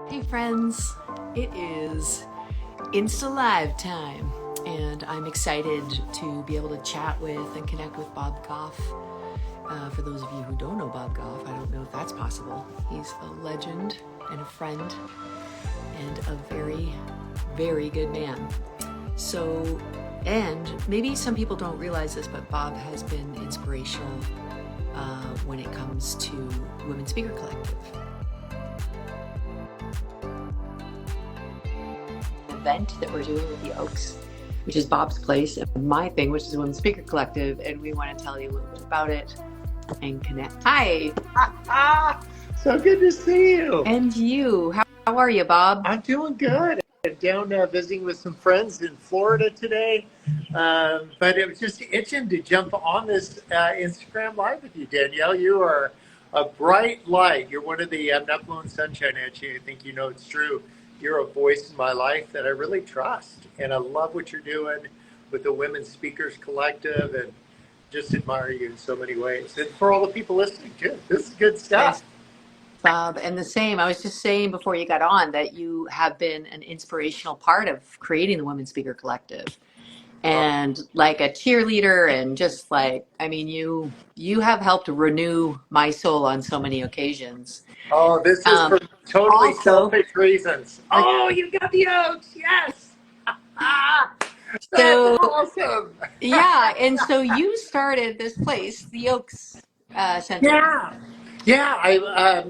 Hey friends, it is Insta Live time, and I'm excited to be able to chat with and connect with Bob Goff. For those of you who don't know Bob Goff, I don't know if that's possible. He's a legend and a friend and a very, very good man. So, and maybe some people don't realize this, but Bob has been inspirational when it comes to Women Speaker Collective. Event that we're doing with the Oaks, which is Bob's place, and my thing, which is Women Speaker Collective, and we want to tell you a little bit about it and connect. Hi. So good to see you. And you. How are you, Bob? I'm doing good. I'm down visiting with some friends in Florida today, but it was just itching to jump on this Instagram Live with you, Danielle. You are a bright light. You're one of the, I'm not blowing sunshine at you. I think you know it's true. You're a voice in my life that I really trust, and I love what you're doing with the Women Speakers Collective, and just admire you in so many ways. And for all the people listening too, this is good stuff. Yes, Bob, and the same. I was just saying before you got on that you have been an inspirational part of creating the Women Speaker Collective, and like a cheerleader, and just like, I mean, you have helped renew my soul on so many occasions. Oh, this is for totally Also, selfish reasons. Oh, you got the oats. Yes. That's so awesome. yeah, and so you started this place, the Oaks Center. Yeah. Yeah.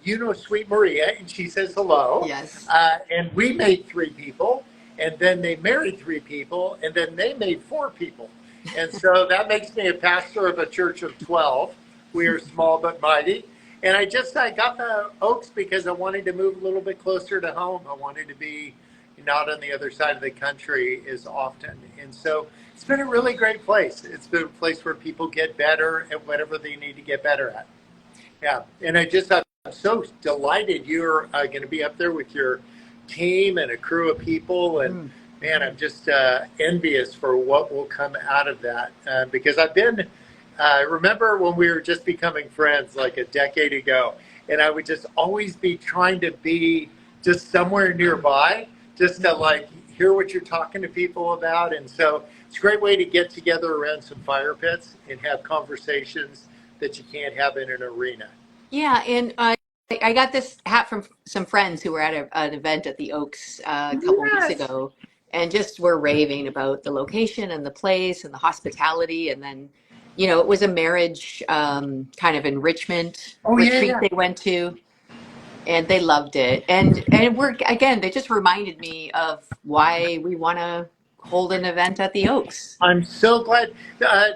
You know, Sweet Maria, and she says hello. Yes. And we made three people, and then they married three people, and then they made four people. And so that makes me a pastor of a church of 12. We are small but mighty. And I got the Oaks because I wanted to move a little bit closer to home. I wanted to be not on the other side of the country as often. And so it's been a really great place. It's been a place where people get better at whatever they need to get better at. Yeah. And I'm so delighted you're going to be up there with your team and a crew of people. And man, I'm just envious for what will come out of that. Because I remember when we were just becoming friends like a decade ago, and I would just always be trying to be just somewhere nearby, just to like hear what you're talking to people about. And so it's a great way to get together around some fire pits and have conversations that you can't have in an arena. Yeah, and I got this hat from some friends who were at an event at the Oaks a couple weeks Yes. ago, and just were raving about the location and the place and the hospitality. And then, it was a marriage kind of enrichment Oh, yeah, retreat yeah. they went to, and they loved it. And we're again, they just reminded me of why we want to hold an event at the Oaks. I'm so glad.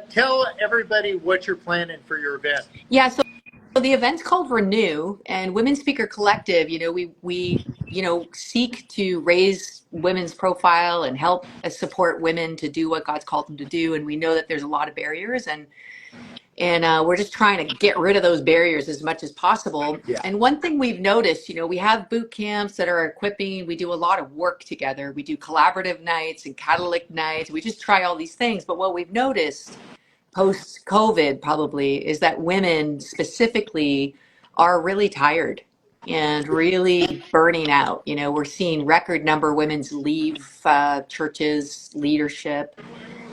Tell everybody what you're planning for your event. Yeah, so the event's called Renew, and Women Speaker Collective, we seek to raise women's profile and help support women to do what God's called them to do. And we know that there's a lot of barriers, and we're just trying to get rid of those barriers as much as possible. Yeah. And one thing we've noticed, we have boot camps that are equipping. We do a lot of work together. We do collaborative nights and catalytic nights. We just try all these things. But what we've noticed post COVID probably is that women specifically are really tired and really burning out. We're seeing record number of women's leave churches, leadership.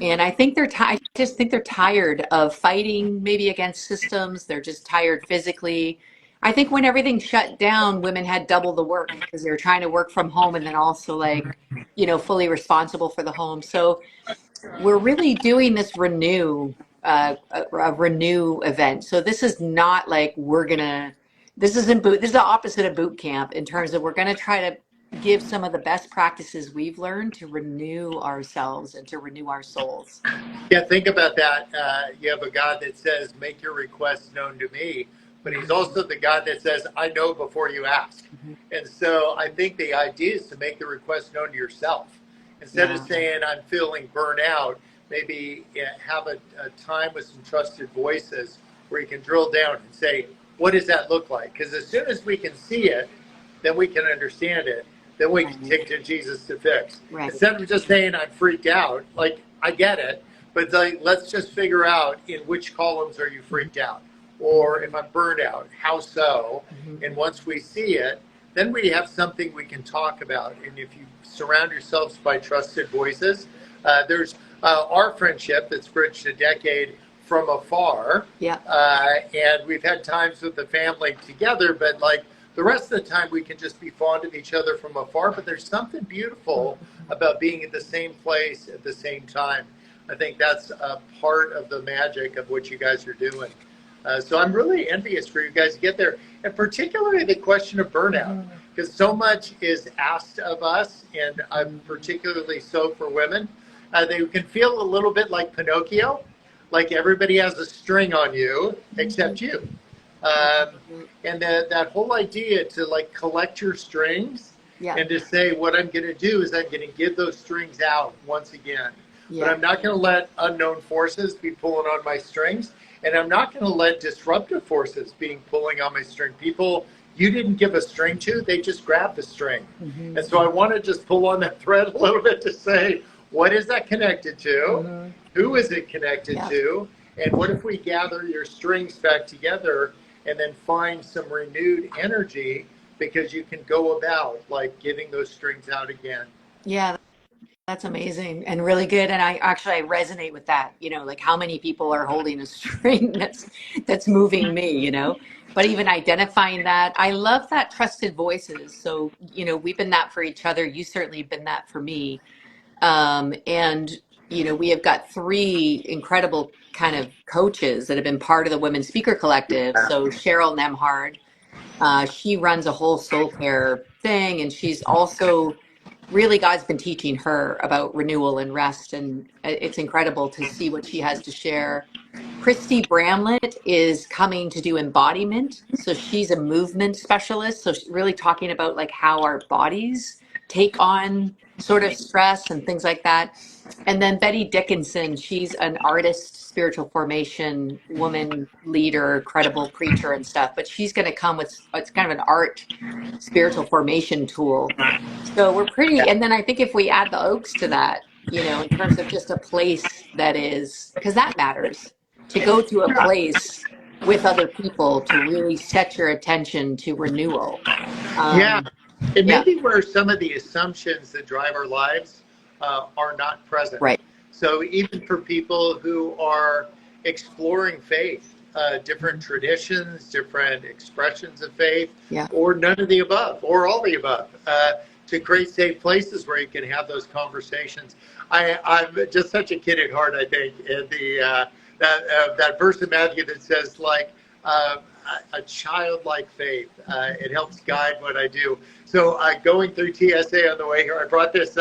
And I think I just think they're tired of fighting maybe against systems. They're just tired physically. I think when everything shut down, women had double the work because they were trying to work from home and then also fully responsible for the home. So we're really doing this a renew event. So this is not like this is the opposite of boot camp in terms of we're gonna try to give some of the best practices we've learned to renew ourselves and to renew our souls. Yeah, think about that. You have a God that says, make your requests known to me, but he's also the God that says, I know before you ask. Mhm. And so I think the idea is to make the request known to yourself. Instead of saying, I'm feeling burnout, maybe have a time with some trusted voices where you can drill down and say, what does that look like? Because as soon as we can see it, then we can understand it. Then we can take to Jesus to fix. Right. Instead of just saying I'm freaked out, like I get it, but like let's just figure out in which columns are you freaked out, or if I'm burned out, how so? Mhm. And once we see it, then we have something we can talk about. And if you surround yourselves by trusted voices, there's our friendship that's bridged a decade from afar. Yeah. And we've had times with the family together, but like the rest of the time we can just be fond of each other from afar. But there's something beautiful about being at the same place at the same time. I think that's a part of the magic of what you guys are doing. So I'm really envious for you guys to get there, and particularly the question of burnout, because so much is asked of us, and particularly so for women. They can feel a little bit like Pinocchio, like everybody has a string on you except you. And that whole idea to like collect your strings and to say, what I'm going to do is I'm going to give those strings out once again. But I'm not going to let unknown forces be pulling on my strings. And I'm not going to let disruptive forces being pulling on my string. People you didn't give a string to, they just grabbed the string. And so I want to just pull on that thread a little bit to say, what is that connected to? Who is it connected to? And what if we gather your strings back together and then find some renewed energy, because you can go about like giving those strings out again. Yeah, that's amazing and really good. And I resonate with that, like how many people are holding a string that's moving me, but even identifying that. I love that trusted voices. So, we've been that for each other. You certainly been that for me. And, we have got three incredible kind of coaches that have been part of the Women's Speaker Collective. So Cheryl Nemhard, she runs a whole soul care thing, and she's also really, God's been teaching her about renewal and rest, and it's incredible to see what she has to share. Christy Bramlett is coming to do embodiment. So she's a movement specialist. So she's really talking about like how our bodies take on sort of stress and things like that. And then Betty Dickinson, she's an artist, spiritual formation woman, leader, credible preacher and stuff. But she's going to come with, it's kind of an art spiritual formation tool. So we're pretty, and then I think if we add the Oaks to that, in terms of just a place that is, because that matters, to go to a place with other people to really set your attention to renewal. It may be where some of the assumptions that drive our lives are not present. Right. So even for people who are exploring faith, different traditions, different expressions of faith, or none of the above, or all the above, to create safe places where you can have those conversations. I'm just such a kid at heart, I think, and that verse in Matthew that says, like, a childlike faith. It helps guide what I do. So going through TSA on the way here, I brought this,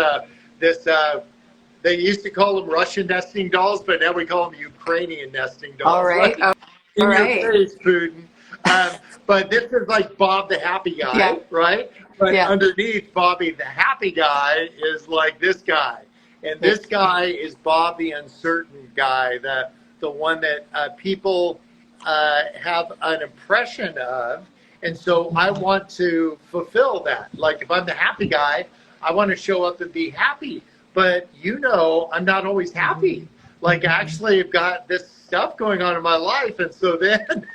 they used to call them Russian nesting dolls, but now we call them Ukrainian nesting dolls. All right. In your face, Putin. But this is like Bob the happy guy, right? But underneath Bobby the happy guy is like this guy. And this guy is Bob the uncertain guy, the one that people have an impression of. And so I want to fulfill that. Like if I'm the happy guy, I want to show up and be happy. But I'm not always happy. Like actually I've got this stuff going on in my life. And so then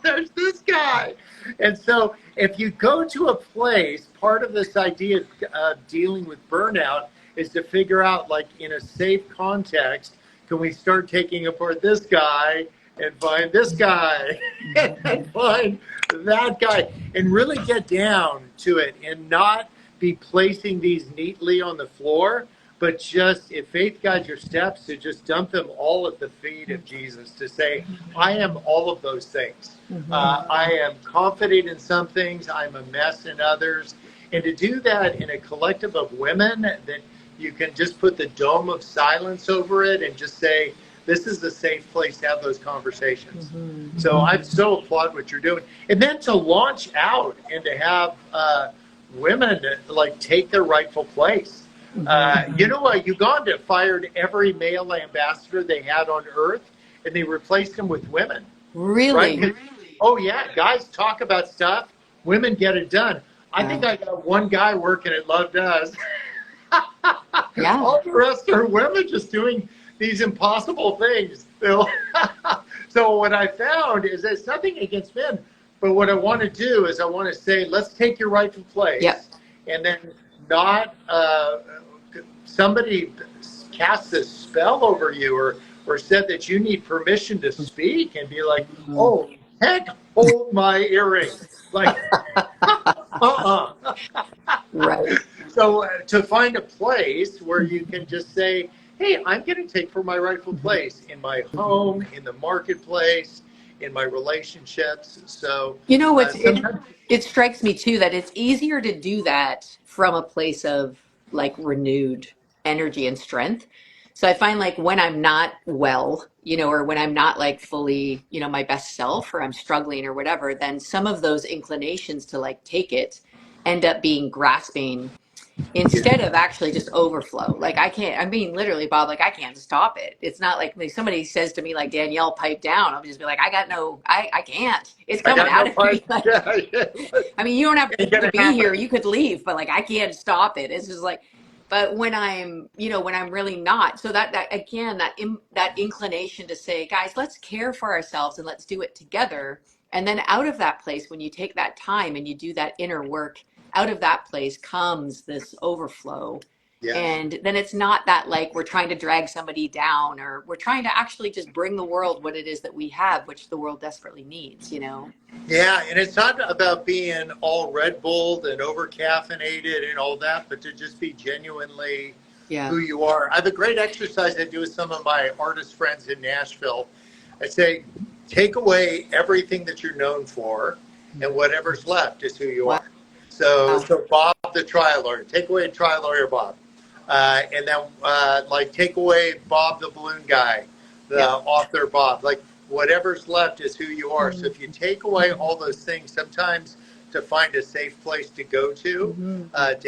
there's this guy. And so if you go to a place, part of this idea of dealing with burnout is to figure out, like in a safe context, can we start taking apart this guy and find this guy and find that guy and really get down to it and not be placing these neatly on the floor, but just, if faith guides your steps, to just dump them all at the feet of Jesus, to say, I am all of those things. I am confident in some things, I'm a mess in others. And to do that in a collective of women, that you can just put the dome of silence over it and just say, this is a safe place to have those conversations. So I so applaud what you're doing. And then to launch out and to have women like take their rightful place. Uganda fired every male ambassador they had on earth, and they replaced them with women. Really? Right? Oh, yeah. Guys talk about stuff. Women get it done. I think I got one guy working at Love Does. All the rest are women just doing these impossible things, Phil. So what I found is there's nothing against men, But what I want to do is I want to say, let's take your rightful Yep. place, and then not somebody cast a spell over you, or said that you need permission to speak, and be like, Mhm. oh heck, hold my earring, like uh-uh. Right. So to find a place where you can just say, hey, I'm going to take for my rightful Mhm. place in my home, in the marketplace, in my relationships. So You know what's sometimes, it strikes me too that it's easier to do that from a place of like renewed energy and strength. So I find like when I'm not well, or when I'm not like fully, my best self, or I'm struggling or whatever, then some of those inclinations to like take it end up being grasping yeah, instead of actually just overflow. Like I can't, I mean, literally, Bob, like I can't stop it. It's not like if somebody says to me, like, Danielle, pipe down. I'll just be like, I got no, I can't. It's I coming got no out of me. pipe. Like, Yeah, yeah, I mean, you don't have ain't to gonna be here. happen. You could leave, but like, I can't stop it. It's just like, but when I'm, when I'm really not, so that again, that inclination to say, guys, let's care for ourselves and let's do it together. And then out of that place, when you take that time and you do that inner work, out of that place comes this overflow. Yes. And then it's not that like we're trying to drag somebody down, or we're trying to actually just bring the world what it is that we have, which the world desperately needs. Yeah, and it's not about being all Red Bulled and over caffeinated and all that, but to just be genuinely Yeah. who you are. I have a great exercise I do with some of my artist friends in Nashville. I say, take away everything that you're known for, and whatever's left is who you Wow. are. So Bob, the trial lawyer, take away trial lawyer Bob, and then like take away Bob, the balloon guy, the Yeah. author Bob, like whatever's left is who you are. So Mhm. if you take away all those things, sometimes to find a safe place to go to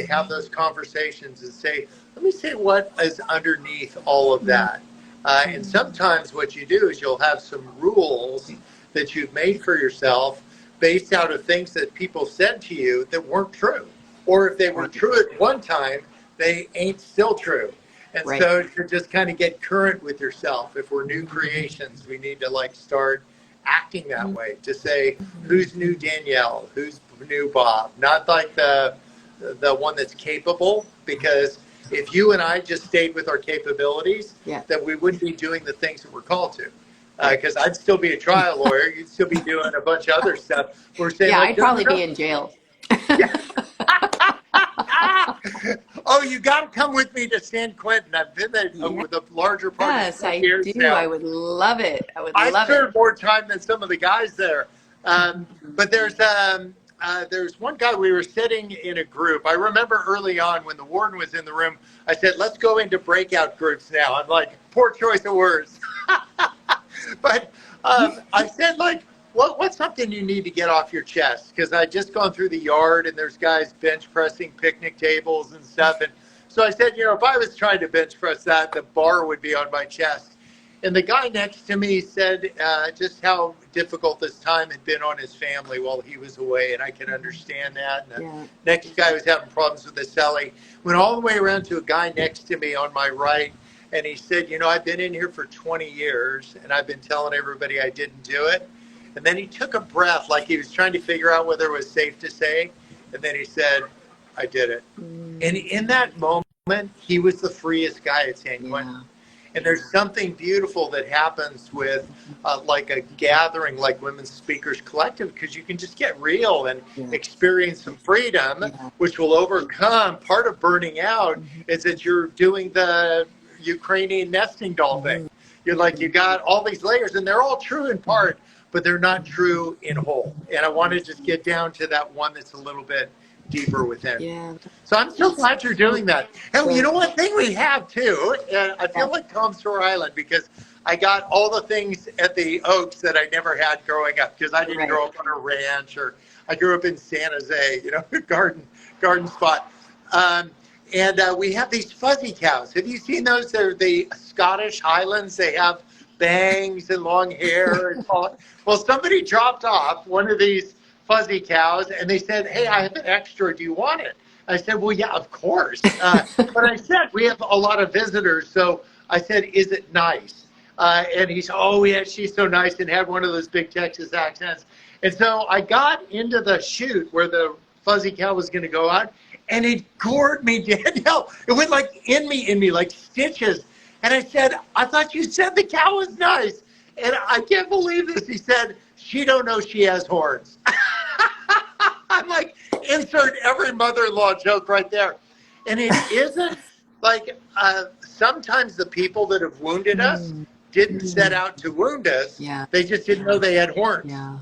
have those conversations and say, let me say what is underneath all of Mhm. that. And sometimes what you do is you'll have some rules that you've made for yourself based out of things that people said to you that weren't true. Or if they were Right. true at one time, they ain't still true. And Right. so to just kind of get current with yourself, if we're new creations, we need to like start acting that way to say, who's new Danielle, who's new Bob, not like the one that's capable, because if you and I just stayed with our capabilities, Yeah. then we wouldn't be doing the things that we're called to. Right. Because I'd still be a trial lawyer, you'd still be doing a bunch of other stuff. We're saying Yeah, like, I'd no, no, probably no. be in jail. Yeah. Oh, you got to come with me to San Quentin. I've been there with a larger part of Yes, 20 I years do. I now. would love it. I would I love it. served more time than some of the guys there. But there's one guy, we were sitting in a group. I remember early on when the warden was in the room, I said, let's go into breakout groups now. I'm like, poor choice of words. But I said, like, what's something you need to get off your chest? Because I just gone through the yard and there's guys bench pressing picnic tables and stuff. And so I said, if I was trying to bench press that, the bar would be on my chest. And the guy next to me said just how difficult this time had been on his family while he was away, and I can understand that. And the Yeah. next guy was having problems with his celly. Went all the way around to a guy next to me on my right, and he said, I've been in here for 20 years, and I've been telling everybody I didn't do it. And then he took a breath like he was trying to figure out whether it was safe to say, and then he said, I did it. And Mm, in that moment, he was the freest guy at San Quentin. yeah. And there's something beautiful that happens with like a gathering like Women's Speakers Collective, because you can just get real and Yeah. experience some freedom, Yeah. which will overcome part of burning out is that you're doing the Ukrainian nesting doll thing. Mhm. You're like, you got all these layers and they're all true in part, but they're not true in whole. And I want to just get down to that one that's a little bit deeper within. Yeah. So I'm so glad you're doing that. And you So, know what thing we have too, and I yeah. feel like Tom Sawyer Island because I got all the things at the Oaks that I never had growing up because I didn't Right. grow up on a ranch or I grew up in San Jose, garden spot. And we have these fuzzy cows. Have you seen those? They're the Scottish Highlands. They have bangs and long hair. And all. Well, somebody dropped off one of these fuzzy cows and they said, hey, I have an extra. Do you want it? I said, well, yeah, of course. But I said, we have a lot of visitors. So I said, is it nice? And he's, oh, yeah, she's so nice, and had one of those big Texas accents. And so I got into the chute where the fuzzy cow was going to go out, and it gored me, Danielle. It went like in me, like stitches. And I said, I thought you said the cow was nice. And I can't believe this. He said, she don't know she has horns. I'm like, insert every mother-in-law joke right there. And it isn't like sometimes the people that have wounded us didn't set out to wound us. Yeah. They just didn't know they had horns. Yeah.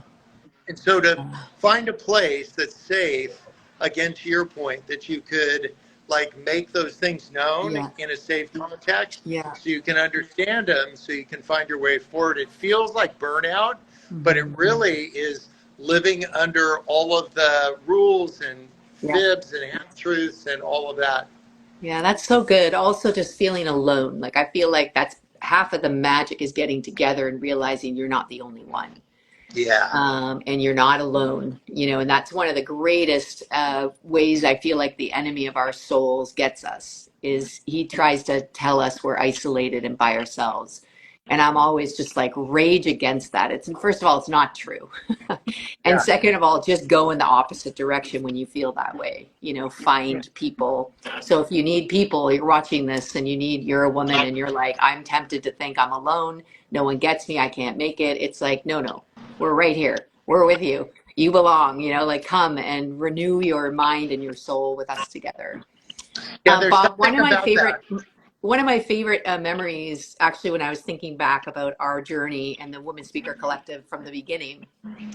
And so to find a place that's safe, again, to your point, that you could like make those things known in a safe context so you can understand them, so you can find your way forward. It feels like burnout, but it really is living under all of the rules and fibs and half-truths and all of that. Yeah, that's so good. Also, just feeling alone. Like, I feel like that's half of the magic is getting together and realizing you're not the only one. Yeah. And you're not alone, you know, and that's one of the greatest ways I feel like the enemy of our souls gets us is he tries to tell us we're isolated and by ourselves. And I'm always just like rage against that. It's first of all, it's not true. And second of all, just go in the opposite direction when you feel that way, you know, find people. So if you need people, you're watching this and you're a woman and you're like, I'm tempted to think I'm alone. No one gets me. I can't make it. It's like, no, we're right here. We're with you. You belong, you know, like come and renew your mind and your soul with us together. Yeah, there's Bob, something about that. one of my favorite memories, actually, when I was thinking back about our journey and the Women Speaker Collective from the beginning,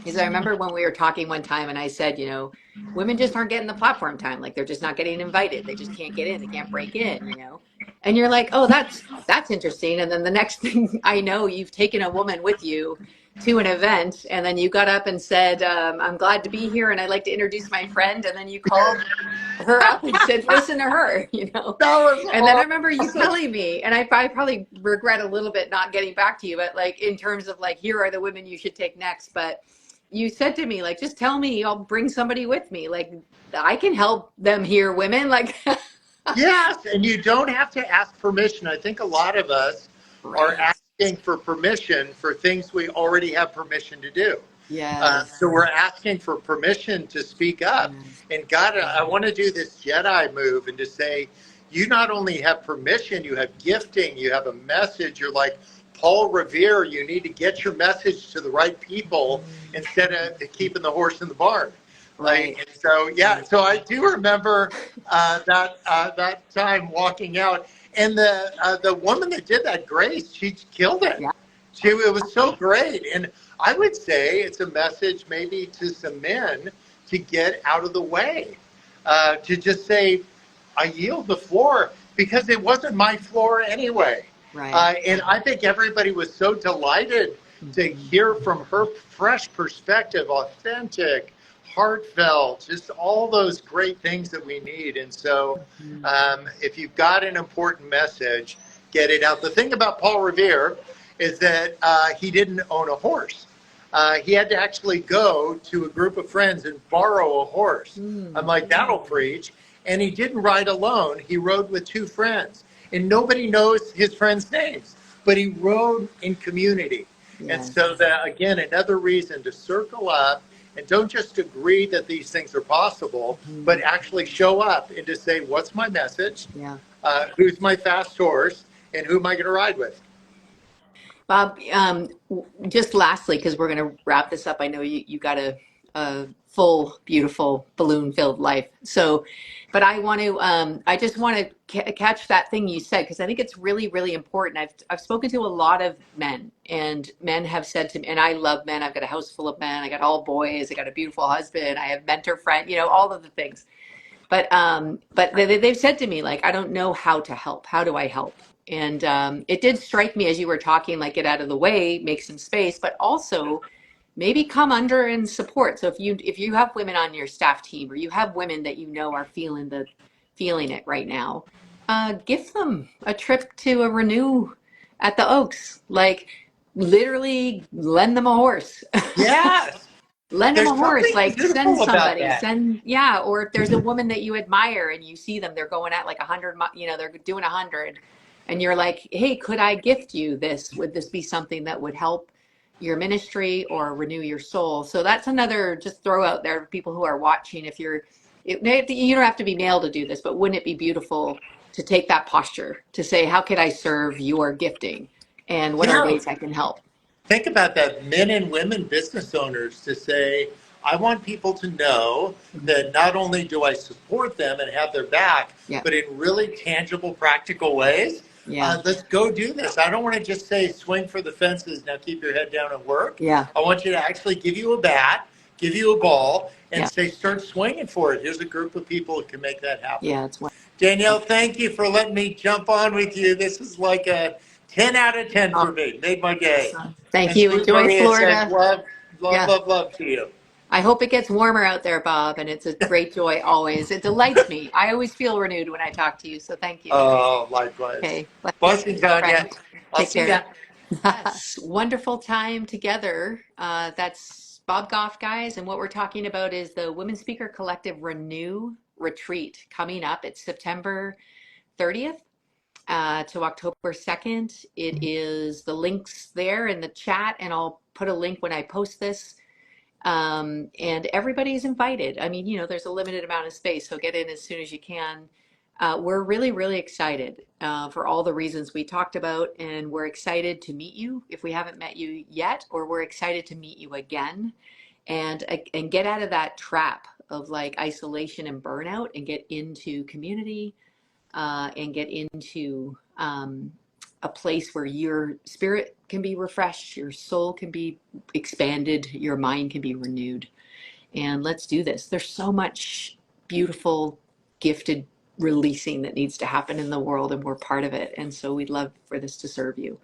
is I remember when we were talking one time and I said, you know, women just aren't getting the platform time. Like they're just not getting invited. They just can't get in. They can't break in, you know? And you're like, oh, that's interesting. And then the next thing I know, you've taken a woman with you to an event and then you got up and said, I'm glad to be here and I'd like to introduce my friend. And then you called her up and said, listen to her, you know? That was And then I remember you awesome. telling me, and I probably regret a little bit not getting back to you, but like in terms of like, here are the women you should take next. But you said to me, like, just tell me, I'll bring somebody with me. Like, I can help them hear women. Like, Yes, and you don't have to ask permission. I think a lot of us are right. asking for permission for things we already have permission to do. Yes. So we're asking for permission to speak up. Yes. And God, I want to do this Jedi move and to say, you not only have permission, you have gifting, you have a message. You're like Paul Revere, you need to get your message to the right people instead of keeping the horse in the barn. Right. Like, so yeah, so I do remember that time walking out, and the woman that did that, Grace, she killed it. Yeah. It was so great, and I would say it's a message maybe to some men to get out of the way, to just say, I yield the floor because it wasn't my floor anyway. Right. And I think everybody was so delighted to hear from her fresh perspective, authentic, heartfelt, just all those great things that we need. And so if you've got an important message, get it out. The thing about Paul Revere is that he didn't own a horse. He had to actually go to a group of friends and borrow a horse. I'm like, that'll preach. And he didn't ride alone. He rode with two friends. And nobody knows his friends' names, but he rode in community. Yes. And so that, again, another reason to circle up and don't just agree that these things are possible, but actually show up and to say, what's my message? Yeah. Who's my fast horse? And who am I going to ride with? Bob, just lastly, because we're going to wrap this up, I know you got a full, beautiful balloon-filled life. So, but I just want to catch that thing you said, because I think it's really, really important. I've spoken to a lot of men, and men have said to me, and I love men. I've got a house full of men. I got all boys. I got a beautiful husband. I have mentor friend. You know, all of the things. But they've said to me, like, I don't know how to help. How do I help? And it did strike me as you were talking, like, get out of the way, make some space, but also maybe come under and support. So if you have women on your staff team, or you have women that you know are feeling it right now, give them a trip to a renew at the Oaks. Like, literally lend them a horse. Yes. Lend them There's a horse, something like send beautiful about somebody, that. or if there's a woman that you admire and you see them, they're going at like 100, you know, they're doing 100. and you're like, hey, could I gift you this? Would this be something that would help your ministry or renew your soul? So that's another just throw out there for people who are watching. If you're, you don't have to be male to do this, but wouldn't it be beautiful to take that posture to say, how could I serve your gifting? And what are Yeah. ways I can help? Think about that, men and women business owners, to say, I want people to know Mhm. that not only do I support them and have their back, Yeah, but in really tangible, practical ways. yeah, Let's go do this. I don't want to just say swing for the fences, now keep your head down and work. yeah, I want you to actually give you a bat, give you a ball, and yeah, say, start swinging for it. Here's a group of people that can make that happen. yeah. It's Danielle, wonderful. thank you for letting me jump on with you. This is like a 10 out of 10 for me. Made my day. Awesome. Thank And you. Sweet Enjoy Maria says, Florida. love, love, Yeah. love, love to you. I hope it gets warmer out there, Bob, and it's a great joy always. It delights me. I always feel renewed when I talk to you, so thank you. Oh, likewise. Okay. Blessings, Blessings my on you. friend. I'll Take see care. ya. Yes. Wonderful time together. That's Bob Goff, guys. And what we're talking about is the Women Speaker Collective Renew Retreat coming up. It's September 30th to October 2nd. It is the links there in the chat, and I'll put a link when I post this. And everybody's invited. I mean, there's a limited amount of space, so get in as soon as you can. We're really, really excited for all the reasons we talked about, and we're excited to meet you if we haven't met you yet, or we're excited to meet you again and get out of that trap of like isolation and burnout and get into community and get into a place where your spirit can be refreshed, your soul can be expanded, your mind can be renewed. And let's do this. There's so much beautiful, gifted releasing that needs to happen in the world, and we're part of it. And so we'd love for this to serve you.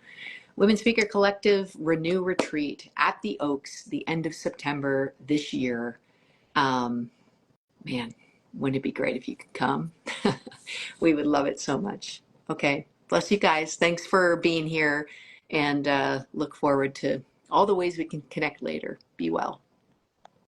Women Speaker Collective Renew Retreat at the Oaks, the end of September this year. Um, Man, wouldn't it be great if you could come? We would love it so much. Okay. Bless you guys. Thanks for being here and look forward to all the ways we can connect later. Be well.